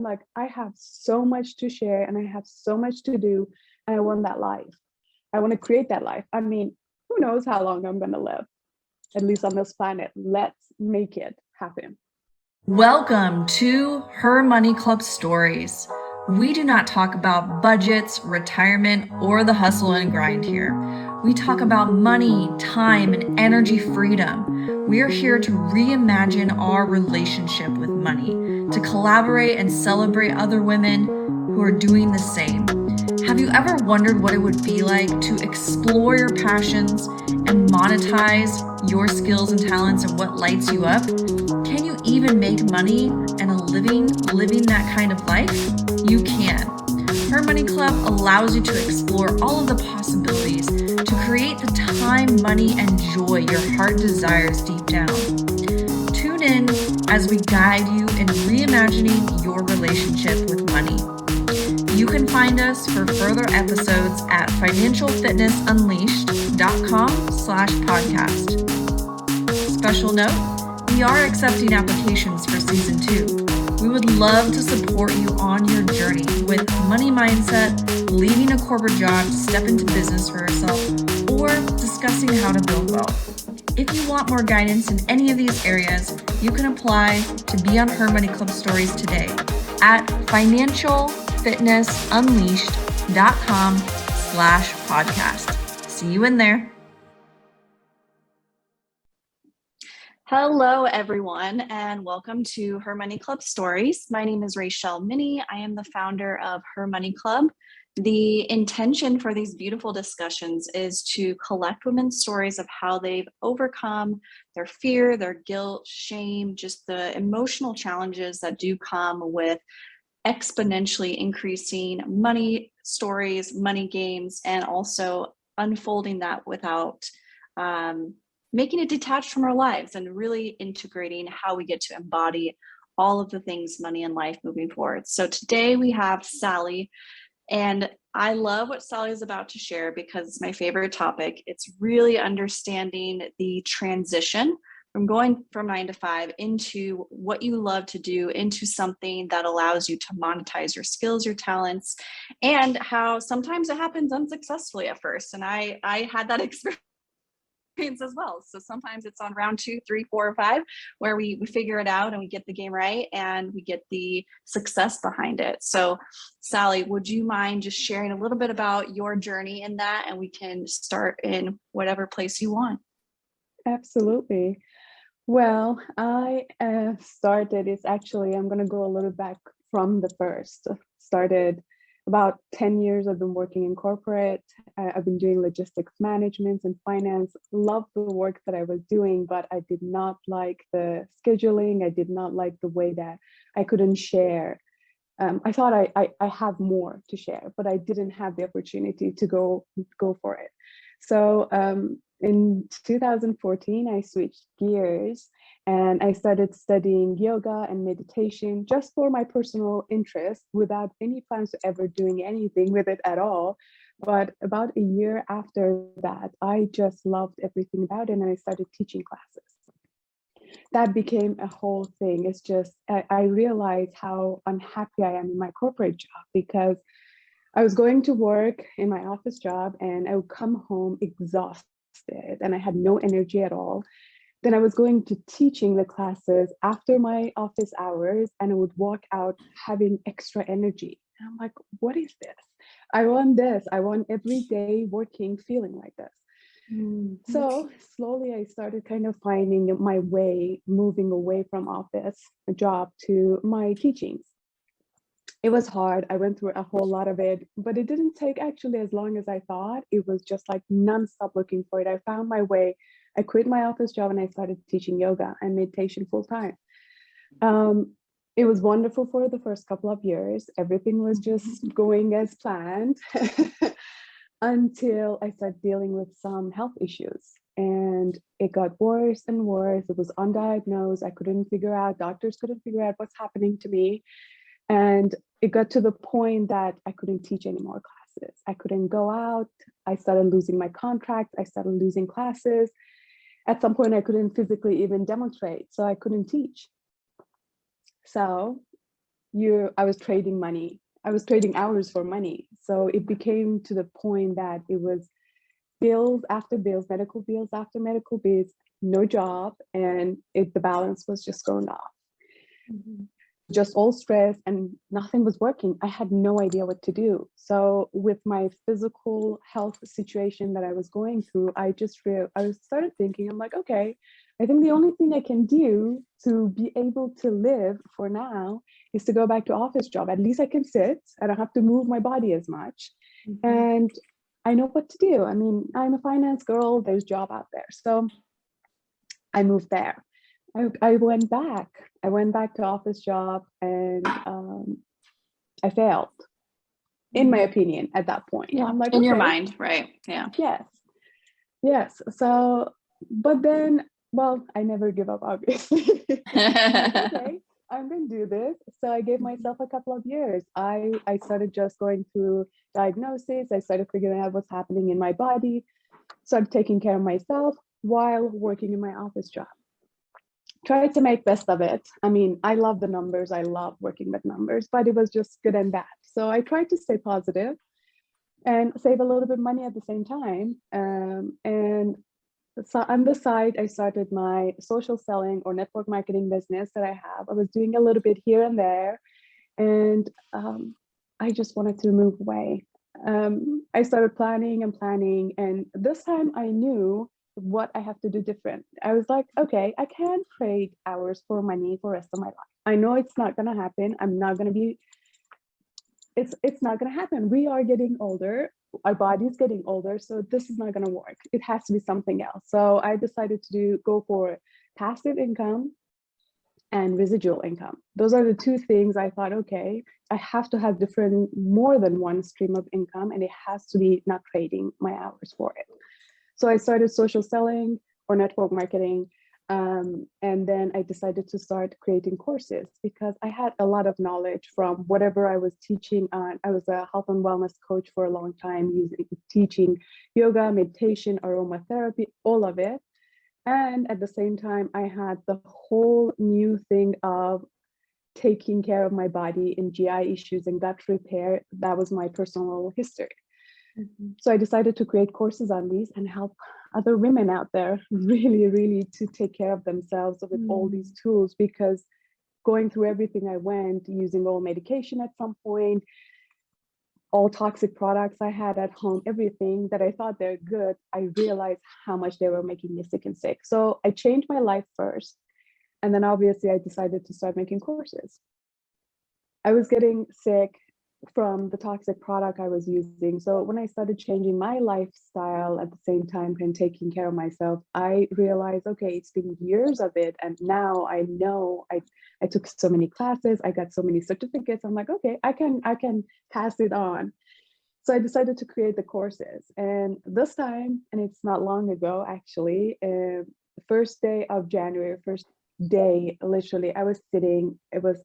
like, I have so much to share and I have so much to do, and I want that life. I want to create that life. I mean, who knows how long I'm going to live, at least on this planet. Let's make it happen. Welcome to Her Money Club Stories. We do not talk about budgets, retirement, or the hustle and grind here. We talk about money, time, and energy freedom. We are here to reimagine our relationship with money, to collaborate and celebrate other women who are doing the same. Have you ever wondered what it would be like to explore your passions and monetize your skills and talents and what lights you up? Can you even make money and a living that kind of life? You can. Her Money Club allows you to explore all of the possibilities to create the time, money, and joy your heart desires deep down. Tune in as we guide you in reimagining your relationship with money. You can find us for further episodes at financialfitnessunleashed.com/podcast. Special note, we are accepting applications for season 2. We would love to support you on your journey with money mindset, leaving a corporate job to step into business for yourself, or discussing how to build wealth. If you want more guidance in any of these areas, you can apply to be on Her Money Club Stories today at financialfitnessunleashed.com/podcast. See you in there. Hello, everyone, and welcome to Her Money Club Stories. My name is Rachel Minnie. I am the founder of Her Money Club. The intention for these beautiful discussions is to collect women's stories of how they've overcome their fear, their guilt, shame, just the emotional challenges that do come with exponentially increasing money stories, money games, and also unfolding that without making it detached from our lives and really integrating how we get to embody all of the things money and life moving forward. So today we have Sally, and I love what Sally is about to share because it's my favorite topic. It's really understanding the transition from going from 9 to 5 into what you love to do, into something that allows you to monetize your skills, your talents, and how sometimes it happens unsuccessfully at first. And I had that experience as well. So sometimes it's on round 2, 3, 4, or 5 where we figure it out and we get the game right and we get the success behind it. So Sally, would you mind just sharing a little bit about your journey in that, and we can start in whatever place you want? Absolutely. Well, I started, I'm going to go a little back from the first. Started about 10 years. I've been working in corporate. I've been doing logistics management and finance. Loved the work that I was doing, but I did not like the scheduling. I did not like the way that I couldn't share. I thought I have more to share, but I didn't have the opportunity to go for it. So in 2014, I switched gears and I started studying yoga and meditation just for my personal interest without any plans to ever doing anything with it at all. But about a year after that, I just loved everything about it and I started teaching classes. That became a whole thing. It's just, I realized how unhappy I am in my corporate job because I was going to work in my office job and I would come home exhausted and I had no energy at all. Then I was going to teaching the classes after my office hours and I would walk out having extra energy. And I'm like, what is this? I want this. I want every day working, feeling like this. So slowly I started kind of finding my way, moving away from office job to my teachings. It was hard. I went through a whole lot of it, but it didn't take actually as long as I thought. It was just like nonstop looking for it. I found my way. I quit my office job and I started teaching yoga and meditation full time. It was wonderful for the first couple of years. Everything was just going as planned until I started dealing with some health issues. And it got worse and worse. It was undiagnosed. Doctors couldn't figure out what's happening to me. And it got to the point that I couldn't teach any more classes. I couldn't go out. I started losing my contract. I started losing classes. At some point, I couldn't physically even demonstrate, so I couldn't teach. So I was trading money. I was trading hours for money. So it became to the point that it was bills after bills, medical bills after medical bills, no job, and the balance was just going off. Mhm. Just all stress and nothing was working. I had no idea what to do. So with my physical health situation that I was going through, I started thinking, I'm like, okay, I think the only thing I can do to be able to live for now is to go back to office job. At least I can sit. I don't have to move my body as much. Mhm. And I know what to do. I mean, I'm a finance girl, there's job out there. So I moved there. I went back. I went back to office job, and I failed, in my opinion, at that point. Yeah, I'm like, in your okay, mind, right? Yeah. yes, yes. So, but then, well, I never give up, obviously. I'm like, okay, I'm going to do this. So I gave myself a couple of years. I started just going through diagnosis. I started figuring out what's happening in my body, started taking care of myself while working in my office job. Tried to make best of it. I mean, I love the numbers. I love working with numbers, but it was just good and bad. So I tried to stay positive and save a little bit of money at the same time. And so on the side, I started my social selling or network marketing business that I have. I was doing a little bit here and there, and I just wanted to move away. I started planning and planning, and this time I knew what I have to do different. I was like, okay, I can't trade hours for money for the rest of my life. I know it's not going to happen. I'm not going to be, it's not going to happen. We are getting older. Our body's getting older. So this is not going to work. It has to be something else. So I decided to go for passive income and residual income. Those are the two things I thought, okay, I have to have more than one stream of income, and it has to be not trading my hours for it. So I started social selling or network marketing. And then I decided to start creating courses because I had a lot of knowledge from whatever I was teaching on. I was a health and wellness coach for a long time, teaching yoga, meditation, aromatherapy, all of it. And at the same time, I had the whole new thing of taking care of my body in GI issues and gut repair. That was my personal history. Mhm. So I decided to create courses on these and help other women out there really to take care of themselves with all these tools, because going through everything I went, using all medication at some point, all toxic products I had at home, everything that I thought they're good, I realized how much they were making me sick and sick. So I changed my life first. And then obviously I decided to start making courses. I was getting sick from the toxic product I was using. So when I started changing my lifestyle at the same time and taking care of myself, I realized, okay, it's been years of it. And now I know I took so many classes, I got so many certificates. I'm like, okay, I can pass it on. So I decided to create the courses. And this time, and it's not long ago, actually, the first day of January, first day, literally, I was sitting, it was,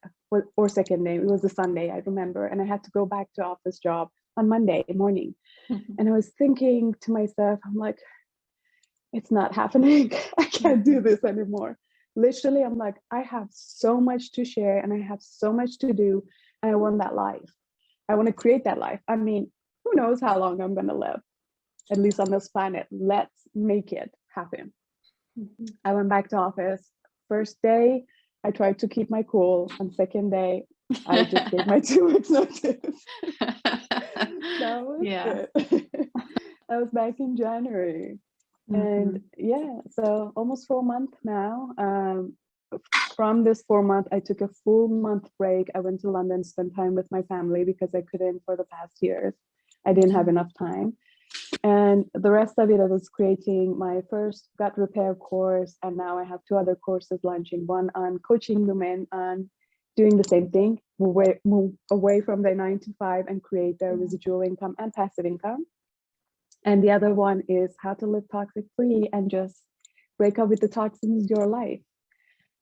or second day, it was a Sunday, I remember, and I had to go back to office job on Monday morning. And I was thinking to myself, I'm like, it's not happening. I can't do this anymore. Literally, I'm like, I have so much to share and I have so much to do, and I want that life. I want to create that life. I mean, who knows how long I'm going to live, at least on this planet. Let's make it happen. I went back to office. First day, I tried to keep my cool. On second day, I just gave my 2 weeks notice. That was Yeah. it. That was back in January. And yeah, so almost 4 months now. From this 4 month, I took a full month break. I went to London, spent time with my family because I couldn't for the past years. I didn't have enough time. And the rest of it, I was creating my first gut repair course. And now I have 2 other courses launching, one on coaching women on doing the same thing, move away from their 9 to 5 and create their residual income and passive income. And the other one is how to live toxic free and just break up with the toxins in your life.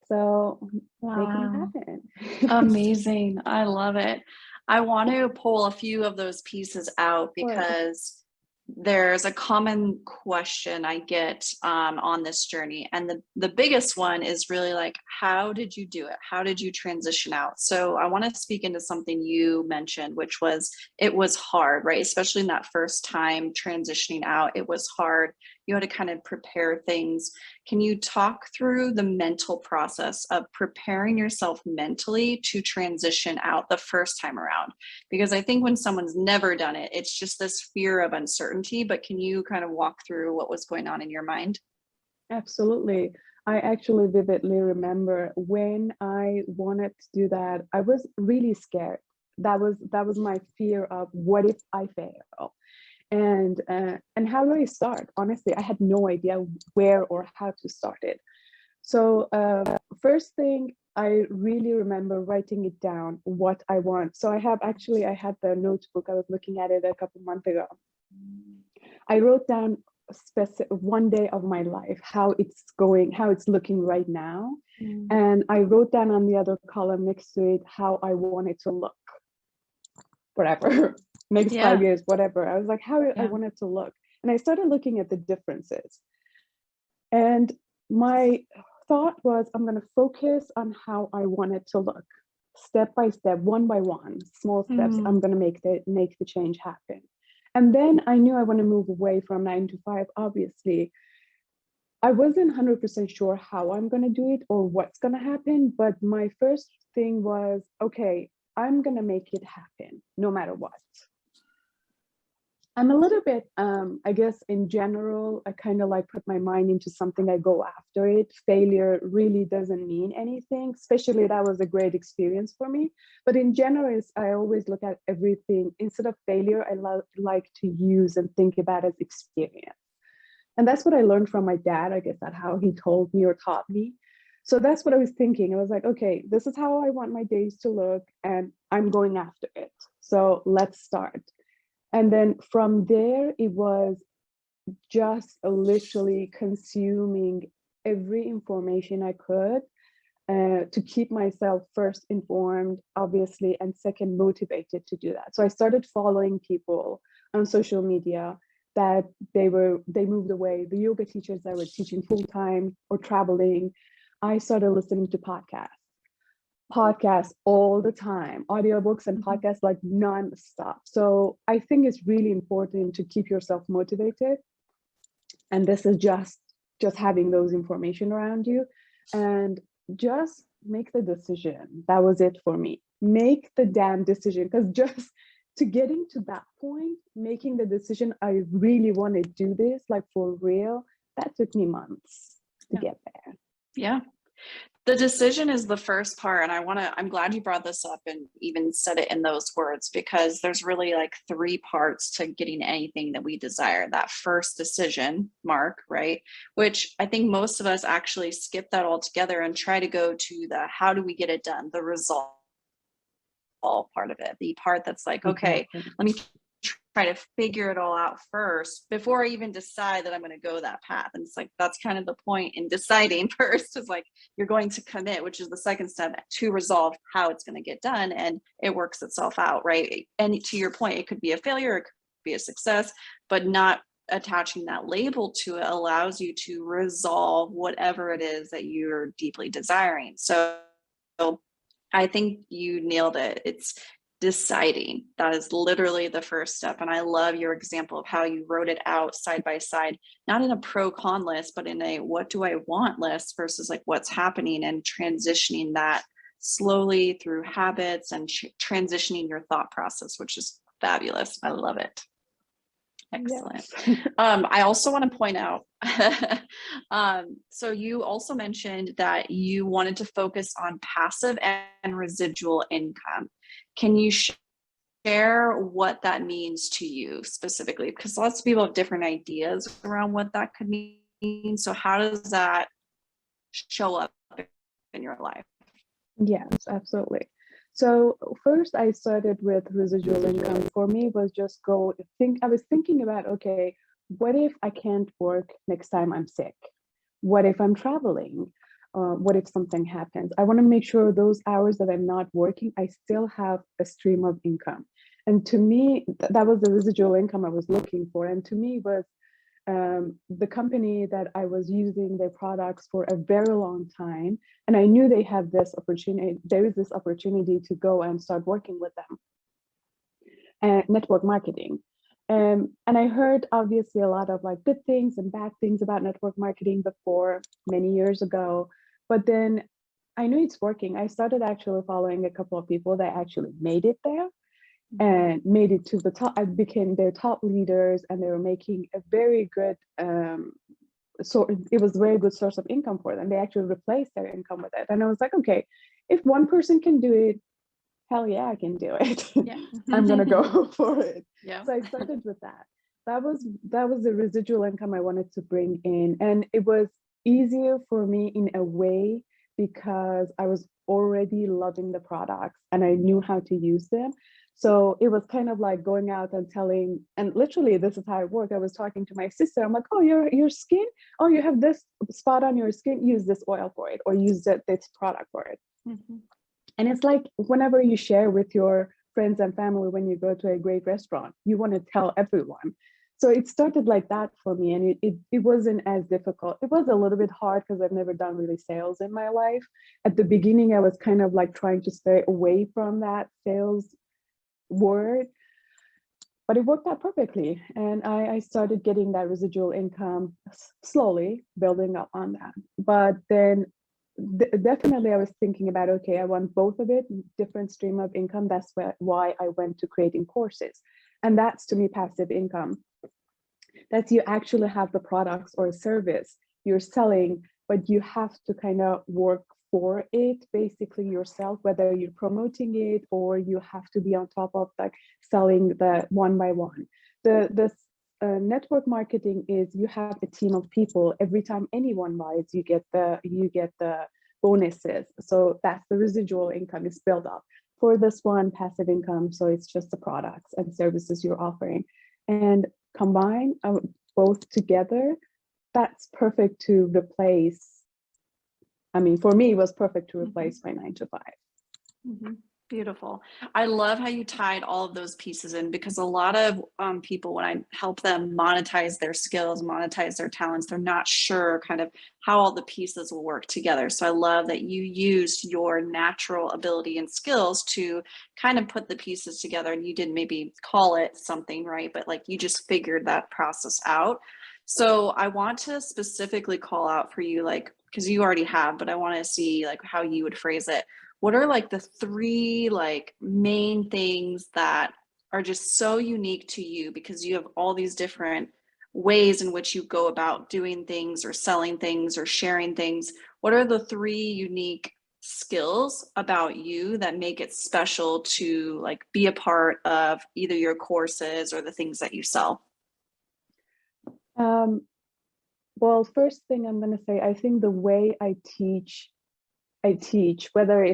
So making it happen. Amazing. I love it. I want to pull a few of those pieces out because there's a common question I get on this journey. And the biggest one is really like, how did you do it? How did you transition out? So I want to speak into something you mentioned, which was it was hard, right? Especially in that first time transitioning out, it was hard. You had to kind of prepare things. Can you talk through the mental process of preparing yourself mentally to transition out the first time around? Because I think when someone's never done it, it's just this fear of uncertainty. But can you kind of walk through what was going on in your mind? Absolutely. I actually vividly remember when I wanted to do that, I was really scared. That was my fear of what if I fail? And how do I start? Honestly, I had no idea where or how to start it. So first thing, I really remember writing it down, what I want. So I had the notebook. I was looking at it a couple months ago. I wrote down one day of my life, how it's going, how it's looking right now. And I wrote down on the other column next to it how I want it to look forever, next 5 years, whatever. I was like, how I want it to look. And I started looking at the differences. And my thought was, I'm going to focus on how I want it to look, step by step, one by one, small steps. I'm going to make the change happen. And then I knew I want to move away from 9 to 5. Obviously, I wasn't 100% sure how I'm going to do it or what's going to happen. But my first thing was, okay, I'm going to make it happen no matter what. I'm a little bit, I guess, in general, I kind of like put my mind into something, I go after it. Failure really doesn't mean anything, especially that was a great experience for me. But in general, I always look at everything, instead of failure, I like to use and think about as experience. And that's what I learned from my dad. I guess that's how he told me or taught me. So that's what I was thinking. I was like, okay, this is how I want my days to look, and I'm going after it. So let's start. And then from there, it was just literally consuming every information I could to keep myself first informed, obviously, and second motivated to do that. So I started following people on social media that they moved away, the yoga teachers that were teaching full time or traveling. I started listening to podcasts all the time, audiobooks and podcasts like non-stop. So I think it's really important to keep yourself motivated. And this is just having those information around you, and just make the decision. That was it for me. Make the damn decision, because just to getting to that point, making the decision, I really want to do this, like for real, that took me months to get there. Yeah. The decision is the first part. And I'm glad you brought this up and even said it in those words, because there's really like 3 parts to getting anything that we desire. That first decision, mark, right? Which I think most of us actually skip that altogether and try to go to the how do we get it done, the result part of it, the part that's like, okay, let me try to figure it all out first before I even decide that I'm going to go that path. And it's like, that's kind of the point in deciding first, is like, you're going to commit, which is the second step to resolve how it's going to get done. And it works itself out, right? And to your point, it could be a failure, it could be a success, but not attaching that label to it allows you to resolve whatever it is that you're deeply desiring. So I think you nailed it. It's deciding. That is literally the first step. And I love your example of how you wrote it out side by side, not in a pro-con list, but in a what do I want list versus like what's happening, and transitioning that slowly through habits and transitioning your thought process, which is fabulous. I love it. Excellent. Yes. I also want to point out, so you also mentioned that you wanted to focus on passive and residual income. Can you share what that means to you specifically? Because lots of people have different ideas around what that could mean. So how does that show up in your life? Yes, absolutely. So first I started with residual income. For me was just I was thinking about, okay, what if I can't work next time I'm sick? What if I'm traveling? What if something happens? I want to make sure those hours that I'm not working, I still have a stream of income. And to me, that was the residual income I was looking for. And to me was the company that I was using their products for a very long time. And I knew they had this opportunity, there is this opportunity to go and start working with them. And network marketing. And I heard obviously a lot of like good things and bad things about network marketing before many years ago. But then I knew it's working. I started actually following a couple of people that actually made it there and made it to the top. I became their top leaders, and they were making a very good so it was a very good source of income for them. They actually replaced their income with it. And I was like, okay, if one person can do it, hell yeah, I can do it. Yeah. I'm gonna go for it. Yeah. So I started with that. That was the residual income I wanted to bring in. And it was easier for me in a way because I was already loving the products and I knew how to use them. So it was kind of like going out and telling, and literally this is how it worked. I was talking to my sister. I'm like, oh, your skin, oh, you have this spot on your skin, use this oil for it, or use this product for it. Mm-hmm. And it's like whenever you share with your friends and family when you go to a great restaurant, you want to tell everyone. So it started like that for me, and it wasn't as difficult. It was a little bit hard because I've never done really sales in my life. At the beginning, I was kind of like trying to stay away from that sales word, but it worked out perfectly. And I started getting that residual income slowly, building up on that. But then definitely I was thinking about, okay, I want both of it, different stream of income. That's why I went to creating courses. And that's to me passive income. That's you actually have the products or service you're selling, but you have to kind of work for it basically yourself, whether you're promoting it or you have to be on top of like selling the one by one. The network marketing is you have a team of people. Every time anyone buys, you get the bonuses. So that's the residual income is built up. For this one, passive income, so it's just the products and services you're offering. And combine both together, that's perfect to replace. I mean, for me, it was perfect to replace my 9 to 5. Mm-hmm. Beautiful. I love how you tied all of those pieces in, because a lot of people, when I help them monetize their skills, monetize their talents, they're not sure kind of how all the pieces will work together. So I love that you used your natural ability and skills to kind of put the pieces together, and you didn't maybe call it something, right? But like you just figured that process out. So I want to specifically call out for you, like, because you already have, but I want to see like how you would phrase it. What are like the 3 like main things that are just so unique to you, because you have all these different ways in which you go about doing things or selling things or sharing things? What are the 3 unique skills about you that make it special to like be a part of either your courses or the things that you sell? Well, first thing I'm going to say, I think the way I teach, whether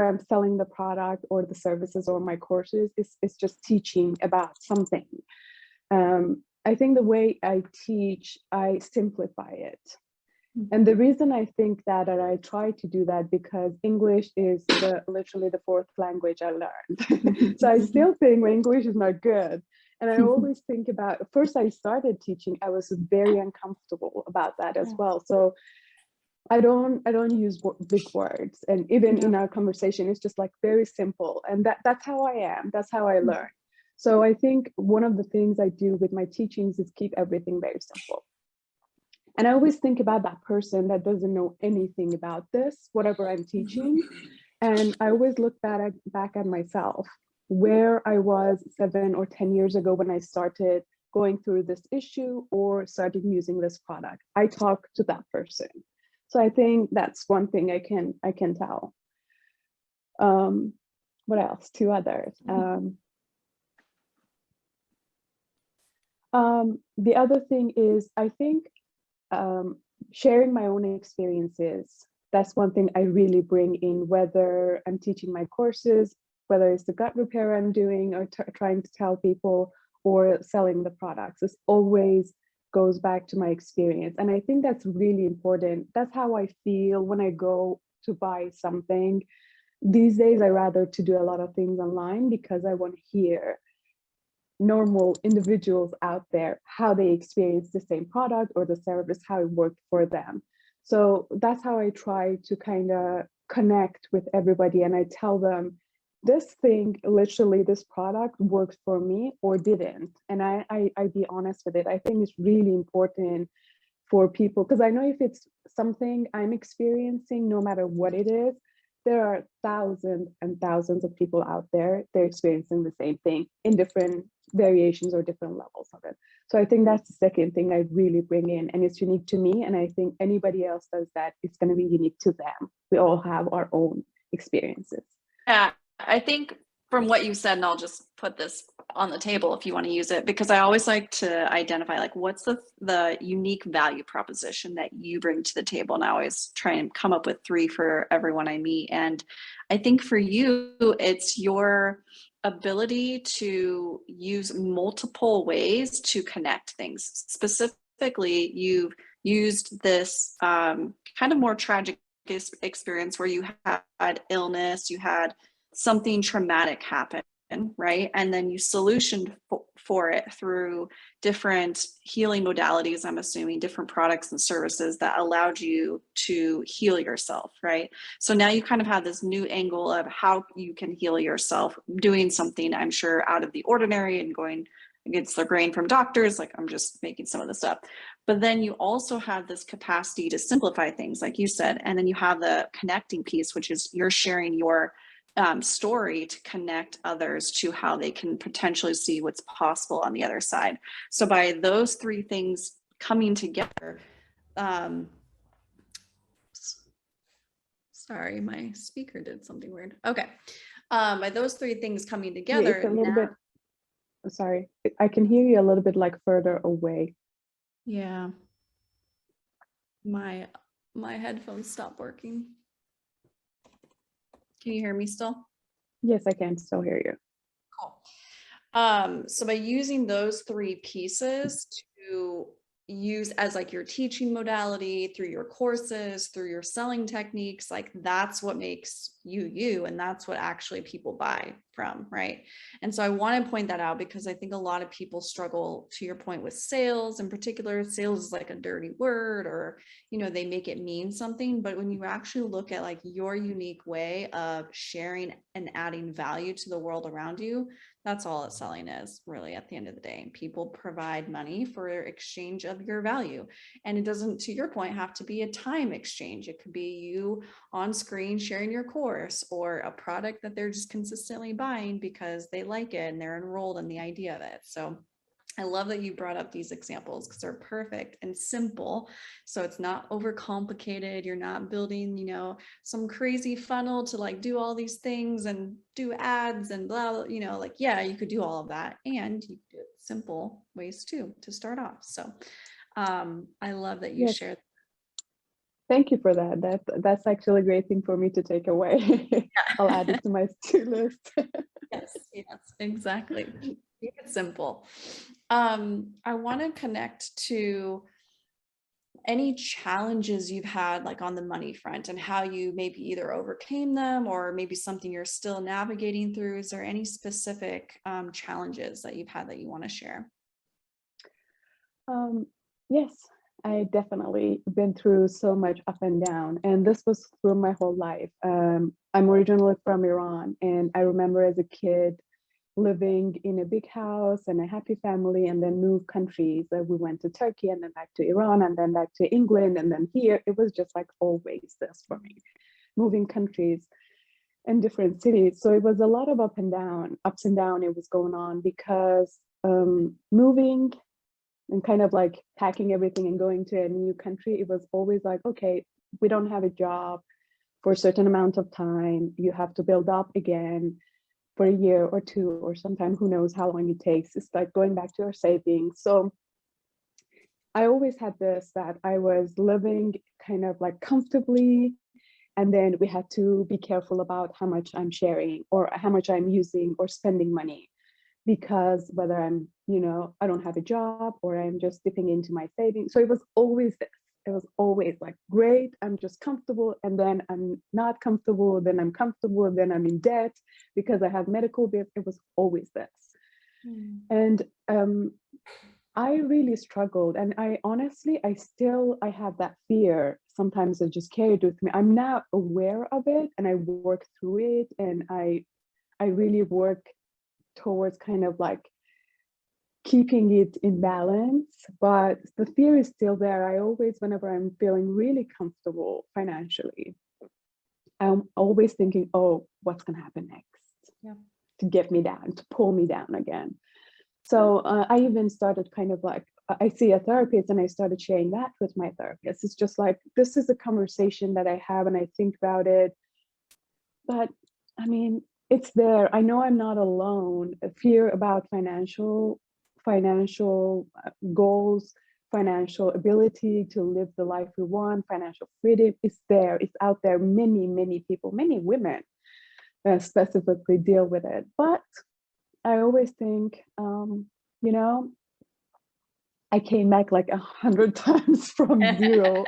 I'm selling the product or the services or my courses, is just teaching about something. I think the way I teach, I simplify it. And the reason I think that, and I try to do that, because English is literally the 4th language I learned. So I still think my English is not good. And I always think about, first I started teaching, I was very uncomfortable about that as well. So I don't use big words. And even in our conversation, it's just like very simple. And that's how I am. That's how I learn. So I think one of the things I do with my teachings is keep everything very simple. And I always think about that person that doesn't know anything about this, whatever I'm teaching. And I always look back at myself, where I was 7 or 10 years ago when I started going through this issue or started using this product. I talk to that person. So I think that's one thing I can tell. What else? 2 others. The other thing is, I think sharing my own experiences. That's one thing I really bring in, whether I'm teaching my courses, whether it's the gut repair I'm doing or trying to tell people, or selling the products. It always goes back to my experience. And I think that's really important. That's how I feel when I go to buy something. these days I rather to do a lot of things online because I want to hear normal individuals out there how they experience the same product or the service, how it worked for them. So that's how I try to kind of connect with everybody, and I tell them this thing, literally this product worked for me or didn't, and I be honest with it. I think it's really important for people, because I know if it's something I'm experiencing, no matter what it is, there are thousands and thousands of people out there, they're experiencing the same thing in different variations or different levels of it. So I think that's the second thing I really bring in, and it's unique to me. And I think anybody else does that, it's going to be unique to them. We all have our own experiences. Yeah, I think from what you said, and I'll just put this on the table if you want to use it, because I always like to identify like what's the unique value proposition that you bring to the table. And I always try and come up with 3 for everyone I meet. And I think for you, it's your ability to use multiple ways to connect things. Specifically, you've used this kind of more tragic experience where you had illness, you had something traumatic happen, right? And then you solutioned for it through different healing modalities, I'm assuming different products and services that allowed you to heal yourself, right? So now you kind of have this new angle of how you can heal yourself, doing something, I'm sure, out of the ordinary and going against the grain from doctors. Like, I'm just making some of this up. But then you also have this capacity to simplify things, like you said. And then you have the connecting piece, which is you're sharing your story to connect others to how they can potentially see what's possible on the other side. So by those 3 things coming together, sorry, my speaker did something weird. Okay. By those 3 things coming together. Yeah, it's a little bit, sorry, I can hear you a little bit like further away. Yeah. My headphones stopped working. Can you hear me still? Yes, I can still hear you. Cool. So by using those 3 pieces to use as like your teaching modality through your courses, through your selling techniques, like that's what makes you, and that's what actually people buy from, right? And so I want to point that out because I think a lot of people struggle, to your point, with sales in particular. Sales is like a dirty word, or, you know, they make it mean something. But when you actually look at like your unique way of sharing and adding value to the world around you, that's all that selling is, really, at the end of the day. People provide money for exchange of your value. And it doesn't, to your point, have to be a time exchange. It could be you on screen sharing your course, or a product that they're just consistently buying because they like it and they're enrolled in the idea of it. So I love that you brought up these examples because they're perfect and simple. So it's not overcomplicated. You're not building, you know, some crazy funnel to like do all these things and do ads and blah, blah, you know, like, yeah, you could do all of that, and you could do it simple ways too to start off. So I love that you shared. Thank you for that. That's actually a great thing for me to take away. I'll add it to my to-do list. Yes, exactly. Keep it simple. I want to connect to any challenges you've had like on the money front, and how you maybe either overcame them or maybe something you're still navigating through. Is there any specific challenges that you've had that you want to share? Yes, I definitely been through so much up and down, and this was through my whole life. I'm originally from Iran, and I remember as a kid living in a big house and a happy family, and then moved countries. We went to Turkey and then back to Iran and then back to England and then here. It was just like always this for me, moving countries and different cities. So it was a lot of ups and down it was going on, because moving and kind of like packing everything and going to a new country, it was always like, okay, we don't have a job for a certain amount of time. You have to build up again for a year or 2, or sometimes who knows how long it takes. It's like going back to your savings. So I always had this, that I was living kind of like comfortably, and then we had to be careful about how much I'm sharing or how much I'm using or spending money, because whether I'm, you know, I don't have a job or I'm just dipping into my savings. So it was always this. It was always like, great, I'm just comfortable, and then I'm not comfortable, then I'm comfortable, then I'm in debt because I have medical bills. It was always this. And I really struggled, and I honestly, I have that fear. Sometimes I just carried with me. I'm now aware of it, and I work through it, and I really work towards kind of like keeping it in balance, but the fear is still there. I always, whenever I'm feeling really comfortable financially, I'm always thinking, oh, what's going to happen next? Yeah. To get me down, to pull me down again. So I even started kind of like, I see a therapist and I started sharing that with my therapist. It's just like, this is a conversation that I have and I think about it. But I mean, it's there. I know I'm not alone. A fear about financial goals, financial ability to live the life we want, financial freedom is there. It's out there. Many people, many women specifically deal with it. But I always think, you know, I came back like 100 times from zero.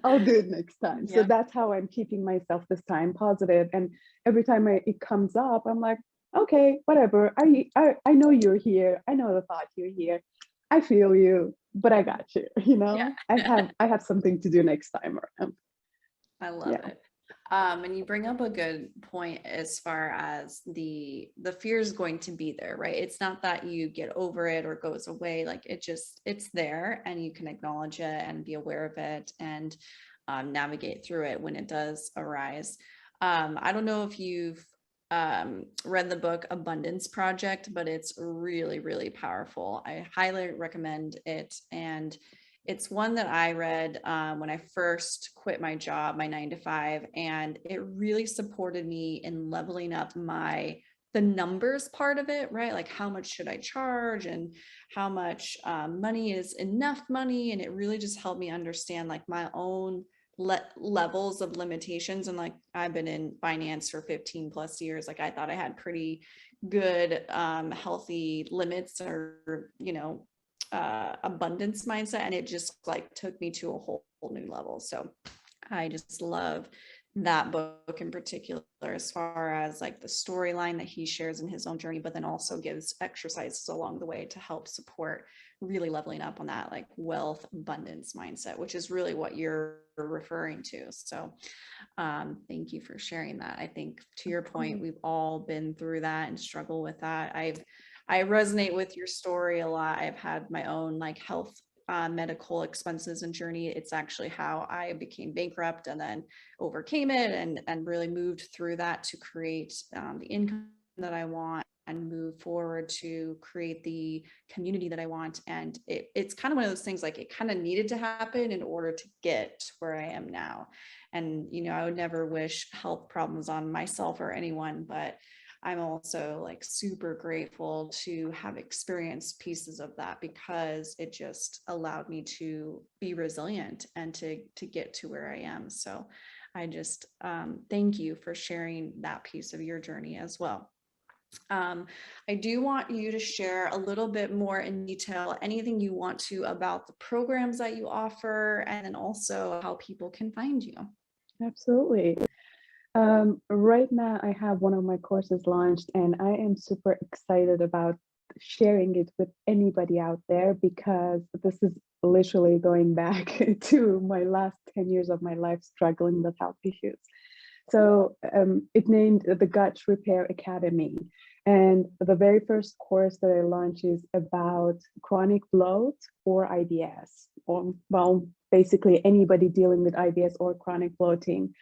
I'll do it next time. Yeah. So that's how I'm keeping myself this time positive. And every time it comes up, I'm like, okay, whatever. I know you're here. I know the thought you're here. I feel you, but I got you. You know, Yeah. I have something to do next time around. I love it. And you bring up a good point as far as the fear is going to be there, right? It's not that you get over it or goes away. Like it's there, and you can acknowledge it and be aware of it and navigate through it when it does arise. I don't know if you've read the book Abundance Project, but it's really, really powerful. I highly recommend it. And it's one that I read when I first quit my job, my 9 to 5, and it really supported me in leveling up the numbers part of it, right? Like how much should I charge and how much money is enough money. And it really just helped me understand like my own levels of limitations. And like I've been in finance for 15 plus years. Like I thought I had pretty good healthy limits or, abundance mindset, and it just like took me to a whole new level. So I just love that book in particular, as far as like the storyline that he shares in his own journey, but then also gives exercises along the way to help support really leveling up on that like wealth abundance mindset, which is really what you're referring to. So thank you for sharing that. I think to your point, we've all been through that and struggle with that. I resonate with your story a lot. I've had my own like health medical expenses and journey. It's actually how I became bankrupt and then overcame it and really moved through that to create the income that I want and move forward to create the community that I want. And it's kind of one of those things, like it kind of needed to happen in order to get where I am now. And, I would never wish health problems on myself or anyone, but I'm also like super grateful to have experienced pieces of that, because it just allowed me to be resilient and to get to where I am. So I just thank you for sharing that piece of your journey as well. I do want you to share a little bit more in detail, anything you want to about the programs that you offer, and then also how people can find you. Absolutely. Right now, I have one of my courses launched, and I am super excited about sharing it with anybody out there, because this is literally going back to my last 10 years of my life struggling with health issues. So it named the Gut Repair Academy. And the very first course that I launched is about chronic bloat or IBS, or well, basically anybody dealing with IBS or chronic bloating.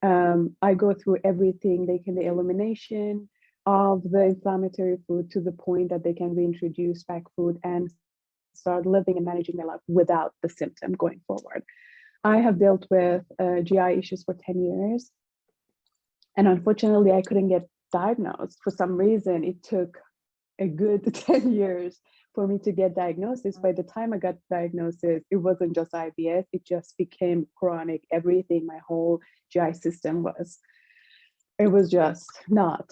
I go through everything, like the elimination of the inflammatory food to the point that they can reintroduce back food and start living and managing their life without the symptom going forward. I have dealt with GI issues for 10 years. And unfortunately, I couldn't get diagnosed. For some reason, it took a good 10 years for me to get diagnosis. By the time I got diagnosis, it wasn't just IBS, it just became chronic. Everything, my whole GI system it was just not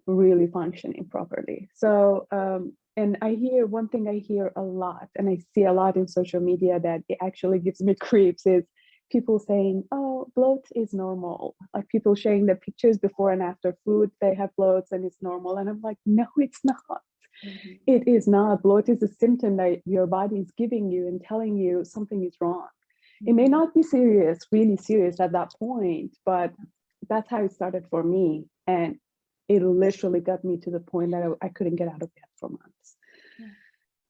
really functioning properly. So and one thing I hear a lot, and I see a lot in social media that it actually gives me creeps, is people saying, oh, bloat is normal. Like people sharing their pictures before and after food, they have bloats and it's normal. And I'm like, no, it's not. Mhm. It is not. Bloat is a symptom that your body is giving you and telling you something is wrong. It may not be serious, really serious at that point, but that's how it started for me. And it literally got me to the point that I couldn't get out of bed for months. Yeah.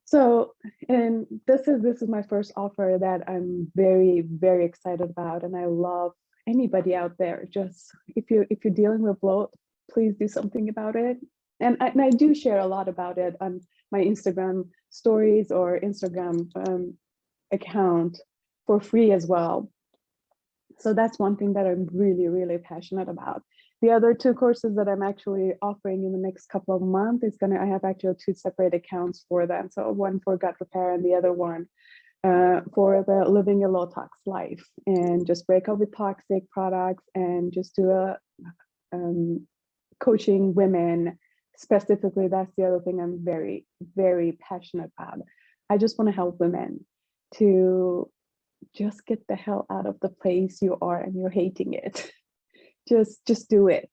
So, and this is my first offer that I'm very, very excited about. And I love anybody out there. Just if you're dealing with bloat, please do something about it. And I do share a lot about it on my Instagram stories or Instagram account for free as well. So that's one thing that I'm really, really passionate about. The other two courses that I'm actually offering in the next couple of months I have actually two separate accounts for them. So one for gut repair and the other one for the living a low tox life, and just break up with toxic products and just do a coaching women specifically. That's the other thing I'm very, very passionate about. I just want to help women to just get the hell out of the place you are and you're hating it. Just do it.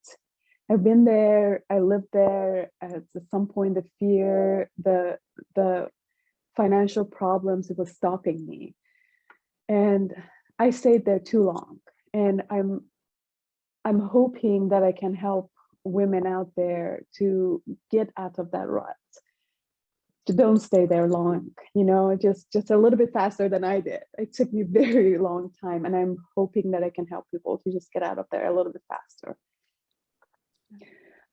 I've been there, I lived there. At some point, the fear, the financial problems, it was stopping me. And I stayed there too long. And I'm hoping that I can help women out there to get out of that rut. To don't stay there long, just a little bit faster than I did. It took me a very long time, and I'm hoping that I can help people to just get out of there a little bit faster.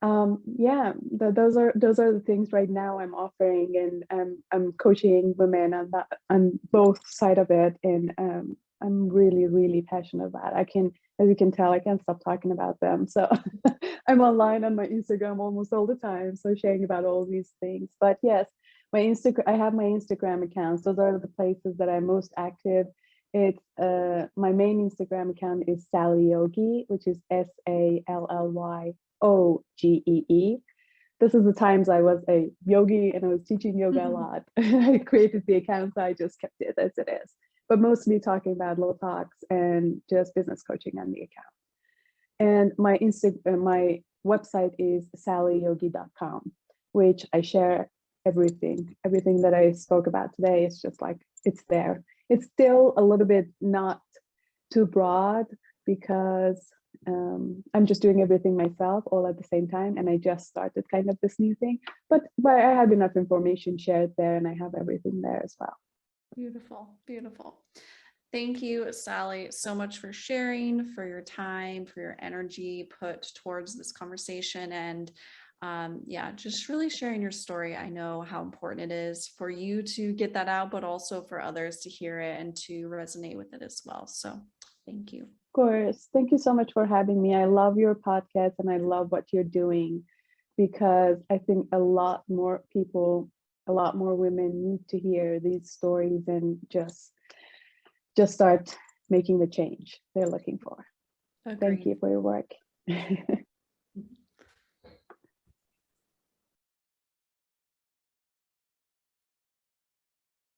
Yeah, those are the things right now I'm offering, and I'm coaching women on both side of it, and I'm really, really passionate about it. As you can tell, I can't stop talking about them. So I'm online on my Instagram almost all the time, so sharing about all these things. But yes, I have my Instagram accounts. Those are the places that I'm most active. It's my main Instagram account is Sally Yogi, which is SALLYOGEE. This is the times I was a yogi and I was teaching yoga a lot. I created the account, so I just kept it as it is. But mostly talking about low tox and just business coaching on the account. And my website is sallyyogi.com, which I share everything that I spoke about today. It's just like, it's there. It's still a little bit not too broad because I'm just doing everything myself all at the same time, and I just started kind of this new thing, but I have enough information shared there, and I have everything there as well. Beautiful, beautiful. Thank you, Sally, so much for sharing, for your time, for your energy put towards this conversation, and yeah, just really sharing your story. I know how important it is for you to get that out, but also for others to hear it and to resonate with it as well. So thank you. Of course. Thank you so much for having me. I love your podcast and I love what you're doing, because I think a lot more people, a lot more women need to hear these stories and just start making the change they're looking for. Agreed. Thank you for your work.